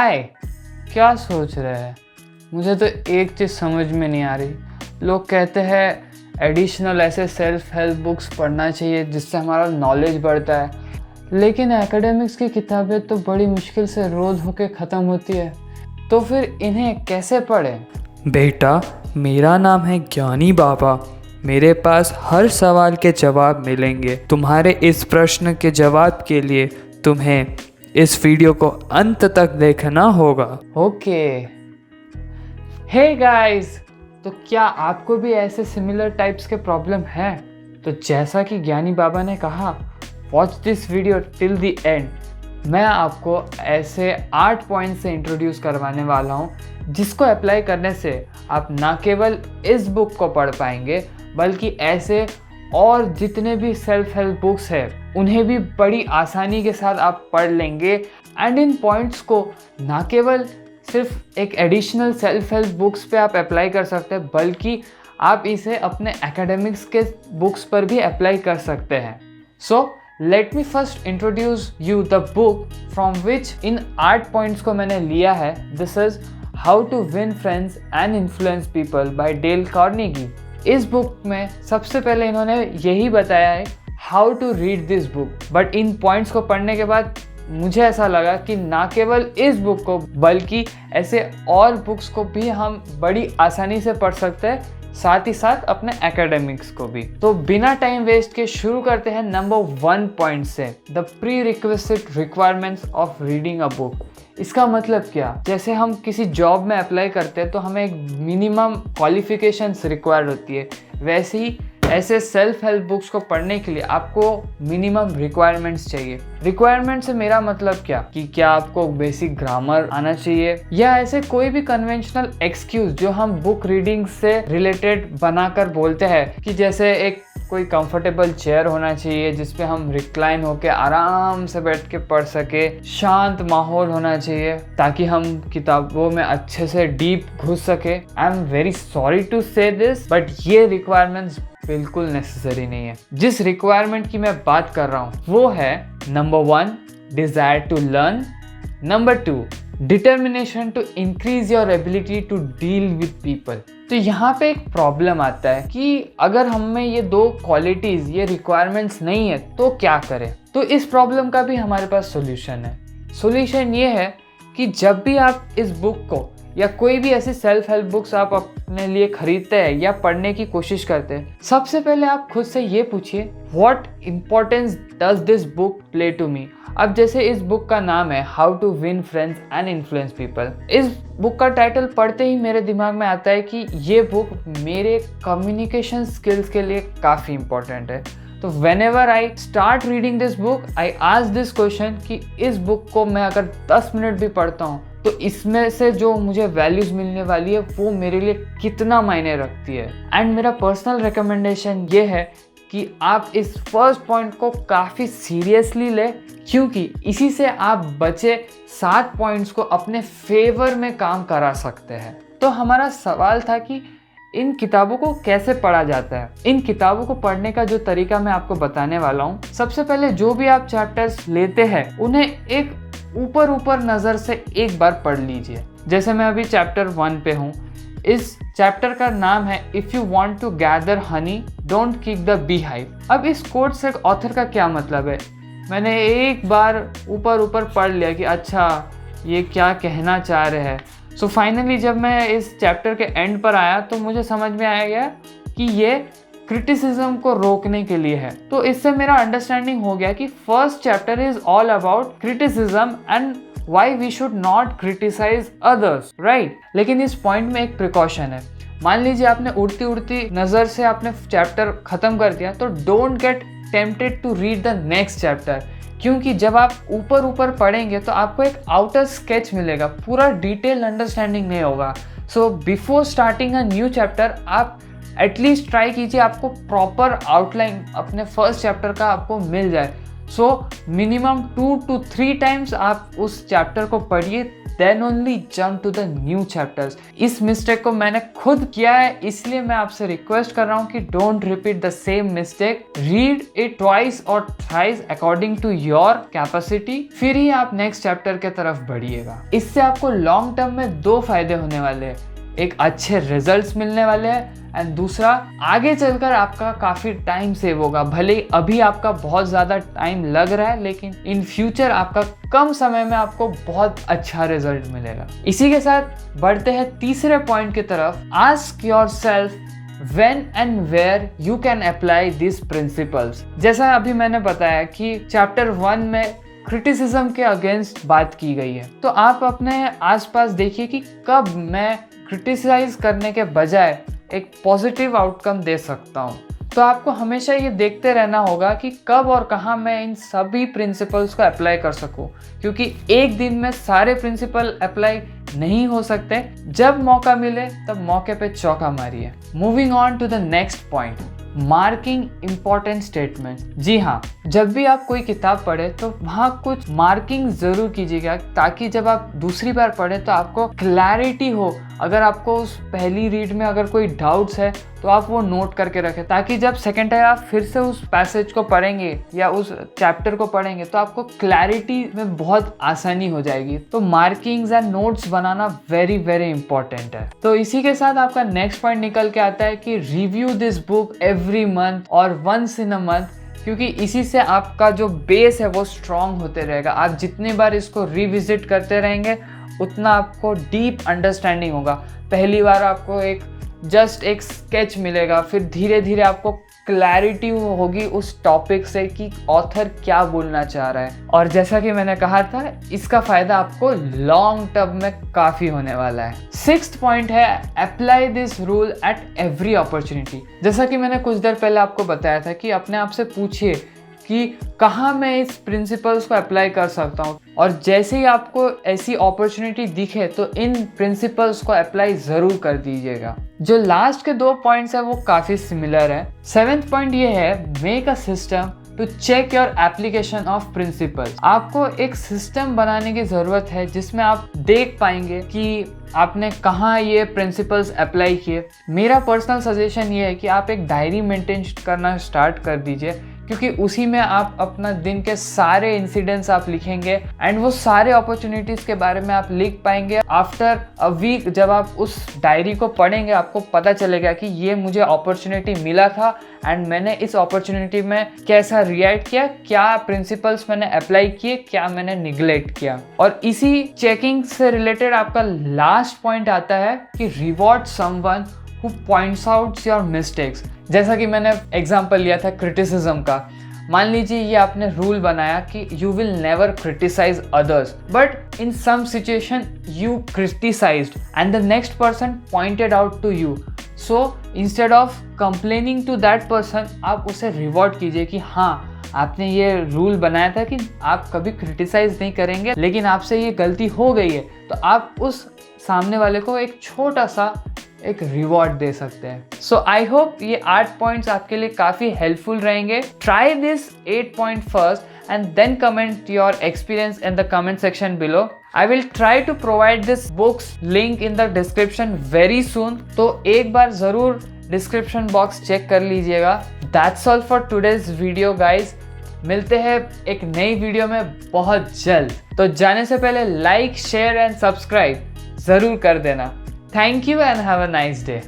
हाय, क्या सोच रहे हैं? मुझे तो एक चीज़ समझ में नहीं आ रही। लोग कहते हैं एडिशनल ऐसे सेल्फ हेल्प बुक्स पढ़ना चाहिए जिससे हमारा नॉलेज बढ़ता है, लेकिन एकेडमिक्स की किताबें तो बड़ी मुश्किल से रोज होके ख़त्म होती है, तो फिर इन्हें कैसे पढ़ें? बेटा, मेरा नाम है ज्ञानी बाबा। मेरे पास हर सवाल के जवाब मिलेंगे। तुम्हारे इस प्रश्न के जवाब के लिए तुम्हें इस वीडियो को अंत तक देखना होगा। ओके। हे गाइस, तो क्या आपको भी ऐसे सिमिलर टाइप्स के प्रॉब्लम हैं? तो जैसा कि ज्ञानी बाबा ने कहा, watch this video till the end. मैं आपको ऐसे 8 पॉइंट से इंट्रोड्यूस करवाने वाला हूँ जिसको अप्लाई करने से आप ना केवल इस बुक को पढ़ पाएंगे बल्कि ऐसे और जितने भी सेल्फ हेल्प बुक्स हैं उन्हें भी बड़ी आसानी के साथ आप पढ़ लेंगे। एंड इन पॉइंट्स को ना केवल सिर्फ एक एडिशनल सेल्फ हेल्प बुक्स पे आप अप्लाई कर सकते हैं बल्कि आप इसे अपने एकेडमिक्स के बुक्स पर भी अप्लाई कर सकते हैं। So let me first introduce you the book from which इन 8 पॉइंट्स को मैंने लिया है। This is how to win friends and influence people by Dale Carnegie. इस बुक में सबसे पहले इन्होंने यही बताया है how to read this book, but इन पॉइंट्स को पढ़ने के बाद मुझे ऐसा लगा कि ना केवल इस बुक को बल्कि ऐसे और बुक्स को भी हम बड़ी आसानी से पढ़ सकते हैं, साथ ही साथ अपने एकेडमिक्स को भी। तो बिना टाइम वेस्ट के शुरू करते हैं नंबर 1 पॉइंट से, the pre requisite requirements of reading a book. इसका मतलब क्या? जैसे हम किसी जॉब में अप्लाई करते हैं तो हमें एक मिनिमम क्वालिफिकेशंस रिक्वायर्ड होती है, वैसे ही ऐसे सेल्फ हेल्प बुक्स को पढ़ने के लिए आपको मिनिमम रिक्वायरमेंट्स चाहिए। रिक्वायरमेंट से मेरा मतलब क्या आपको बेसिक ग्रामर आना चाहिए या ऐसे कोई भी कन्वेंशनल एक्सक्यूज जो हम बुक रीडिंग से रिलेटेड बनाकर बोलते हैं कि जैसे एक कोई कंफर्टेबल चेयर होना चाहिए जिसपे हम रिक्लाइन होके आराम से बैठ के पढ़ सके, शांत माहौल होना चाहिए ताकि हम किताबों में अच्छे से डीप घुस सके। I am very sorry to say this, but ये रिक्वायरमेंट्स बिल्कुल नेसेसरी नहीं है। जिस रिक्वायरमेंट की मैं बात कर रहा हूँ वो है number 1 desire to learn, number 2 determination to increase your ability to deal with people. तो यहाँ पे एक प्रॉब्लम आता है कि अगर हम में ये 2 क्वालिटीज, ये रिक्वायरमेंट्स नहीं है तो क्या करें? तो इस प्रॉब्लम का भी हमारे पास सॉल्यूशन है। सॉल्यूशन ये है कि जब भी आप इस बुक को या कोई भी ऐसी सेल्फ हेल्प बुक्स आप अपने लिए खरीदते हैं या पढ़ने की कोशिश करते हैं, सबसे पहले आप खुद से ये पूछिए what importance does this book play to me. अब जैसे इस बुक का नाम है how to win friends and influence people. इस बुक का टाइटल पढ़ते ही मेरे दिमाग में आता है कि ये बुक मेरे कम्युनिकेशन स्किल्स के लिए काफ़ी इंपॉर्टेंट है। तो whenever I start reading this book, I ask this question कि इस बुक को मैं अगर 10 मिनट भी पढ़ता हूँ तो इसमें से जो मुझे वैल्यूज मिलने वाली है वो मेरे लिए कितना मायने रखती है। एंड मेरा पर्सनल रिकमेंडेशन ये है कि आप इस फर्स्ट पॉइंट को काफ़ी सीरियसली लें, क्योंकि इसी से आप बचे 7 पॉइंट्स को अपने फेवर में काम करा सकते हैं। तो हमारा सवाल था कि इन किताबों को कैसे पढ़ा जाता है। इन किताबों को पढ़ने का जो तरीका मैं आपको बताने वाला हूँ, सबसे पहले जो भी आप चैप्टर्स लेते हैं उन्हें एक ऊपर नज़र से एक बार पढ़ लीजिए। जैसे मैं अभी चैप्टर 1 पे हूँ। इस चैप्टर का नाम है if you want to gather honey don't kick the beehive. अब इस कोट से ऑथर का क्या मतलब है, मैंने एक बार ऊपर पढ़ लिया कि अच्छा ये क्या कहना चाह रहे हैं। सो फाइनली जब मैं इस चैप्टर के एंड पर आया तो मुझे समझ में आ गया कि ये क्रिटिसिज्म को रोकने के लिए है। तो इससे मेरा अंडरस्टैंडिंग हो गया कि first chapter is all about criticism and why we should not criticise others, right. लेकिन इस पॉइंट में एक प्रिकॉशन है। मान लीजिए आपने उड़ती नज़र से आपने चैप्टर ख़त्म कर दिया तो don't get tempted to read the next chapter, क्योंकि जब आप ऊपर पढ़ेंगे तो आपको एक आउटर स्केच मिलेगा, पूरा डिटेल अंडरस्टैंडिंग नहीं होगा। So before starting a new chapter आप एटलीस्ट ट्राई कीजिए आपको प्रॉपर आउटलाइन अपने फर्स्ट चैप्टर का आपको मिल जाए। सो मिनिमम 2 to 3 टाइम्स आप उस चैप्टर को पढ़िए then only jump to the new chapters. इस मिस्टेक को मैंने खुद किया है, इसलिए मैं आपसे रिक्वेस्ट कर रहा हूँ कि don't repeat the same mistake. Read it twice और thrice according to your capacity, फिर ही आप नेक्स्ट चैप्टर के तरफ बढ़िएगा। इससे आपको लॉन्ग टर्म में 2 फायदे होने वाले हैं, एक अच्छे रिजल्ट्स मिलने वाले हैं एंड दूसरा आगे चलकर आपका काफ़ी टाइम सेव होगा। भले अभी आपका बहुत ज़्यादा टाइम लग रहा है, लेकिन इन फ्यूचर आपका कम समय में आपको बहुत अच्छा रिजल्ट मिलेगा। इसी के साथ बढ़ते हैं तीसरे पॉइंट की तरफ। Ask yourself when and where you can apply these principles। जैसा अभी मैंने बताया कि चैप्टर 1 में क्रिटिसिज्म के अगेंस्ट बात की गई है, तो आप अपने आसपास देखिए कि कब मैं क्रिटिसाइज करने के बजाय एक पॉजिटिव आउटकम दे सकता हूँ। तो आपको हमेशा ये देखते रहना होगा कि कब और कहाँ मैं इन सभी प्रिंसिपल्स को अप्लाई कर सकूँ, क्योंकि एक दिन में सारे प्रिंसिपल अप्लाई नहीं हो सकते। जब मौका मिले तब मौके पे चौका मारिए। Moving on to the next point, marking important statement. जी हाँ, जब भी आप कोई किताब पढ़े तो वहाँ कुछ मार्किंग जरूर कीजिएगा, ताकि जब आप दूसरी बार पढ़े तो आपको क्लैरिटी हो। अगर आपको उस पहली रीड में अगर कोई डाउट्स है तो आप वो नोट करके रखें, ताकि जब सेकेंड टाइम आप फिर से उस पैसेज को पढ़ेंगे या उस चैप्टर को पढ़ेंगे तो आपको क्लैरिटी में बहुत आसानी हो जाएगी। तो markings and notes banana very very important है। तो इसी के साथ आपका नेक्स्ट पॉइंट निकल के आता है कि review this book every month और वंस इन अ मंथ, क्योंकि इसी से आपका जो बेस है वो स्ट्रॉन्ग होते रहेगा। आप जितनी बार इसको रिविजिट करते रहेंगे उतना आपको डीप अंडरस्टैंडिंग होगा। पहली बार आपको जस्ट एक स्केच मिलेगा, फिर धीरे धीरे आपको क्लैरिटी होगी उस टॉपिक से कि ऑथर क्या बोलना चाह रहा है। और जैसा कि मैंने कहा था, इसका फायदा आपको लॉन्ग टर्म में काफ़ी होने वाला है। 6th पॉइंट है apply this rule at every opportunity. जैसा कि मैंने कुछ देर पहले आपको बताया था कि अपने आप से पूछिए कि कहाँ मैं इस प्रिंसिपल्स को अप्लाई कर सकता हूँ, और जैसे ही आपको ऐसी अपॉर्चुनिटी दिखे तो इन प्रिंसिपल्स को अप्लाई ज़रूर कर दीजिएगा। जो लास्ट के 2 पॉइंट्स है वो काफ़ी सिमिलर है। 7th पॉइंट ये है make a system to check your application of principles. आपको एक सिस्टम बनाने की ज़रूरत है जिसमें आप देख पाएंगे कि आपने कहाँ ये प्रिंसिपल्स अप्लाई किए। मेरा पर्सनल सजेशन ये है कि आप एक डायरी मेंटेन करना स्टार्ट कर दीजिए, क्योंकि उसी में आप अपना दिन के सारे इंसिडेंट्स आप लिखेंगे एंड वो सारे अपॉर्चुनिटीज़ के बारे में आप लिख पाएंगे। आफ्टर अ वीक जब आप उस डायरी को पढ़ेंगे आपको पता चलेगा कि ये मुझे अपॉर्चुनिटी मिला था एंड मैंने इस अपॉर्चुनिटी में कैसा रिएक्ट किया, क्या प्रिंसिपल्स मैंने अप्लाई किए, क्या मैंने निगलेक्ट किया। और इसी चेकिंग से रिलेटेड आपका लास्ट पॉइंट आता है कि reward someone who points out your mistakes। जैसा कि मैंने एग्जाम्पल लिया था क्रिटिसिज्म का। मान लीजिए ये आपने रूल बनाया कि you will never criticise others, but in some situation you criticised and the next person pointed out to you. So instead of complaining to that person, आप उसे रिवॉर्ड कीजिए कि हाँ, आपने ये रूल बनाया था कि आप कभी क्रिटिसाइज नहीं करेंगे, लेकिन आपसे ये गलती हो गई है, तो आप उस सामने वाले को एक छोटा सा एक रिवॉर्ड दे सकते हैं। सो आई होप ये 8 पॉइंट्स आपके लिए काफ़ी हेल्पफुल रहेंगे। Try this 8 point first and then comment your experience in the comment section below. I will try to provide this books link in the description very soon, तो एक बार ज़रूर description box check कर लीजिएगा। That's all for today's video guys। मिलते हैं एक नई video में बहुत जल्द। तो जाने से पहले लाइक, शेयर एंड सब्सक्राइब ज़रूर कर देना। Thank you and have a nice day।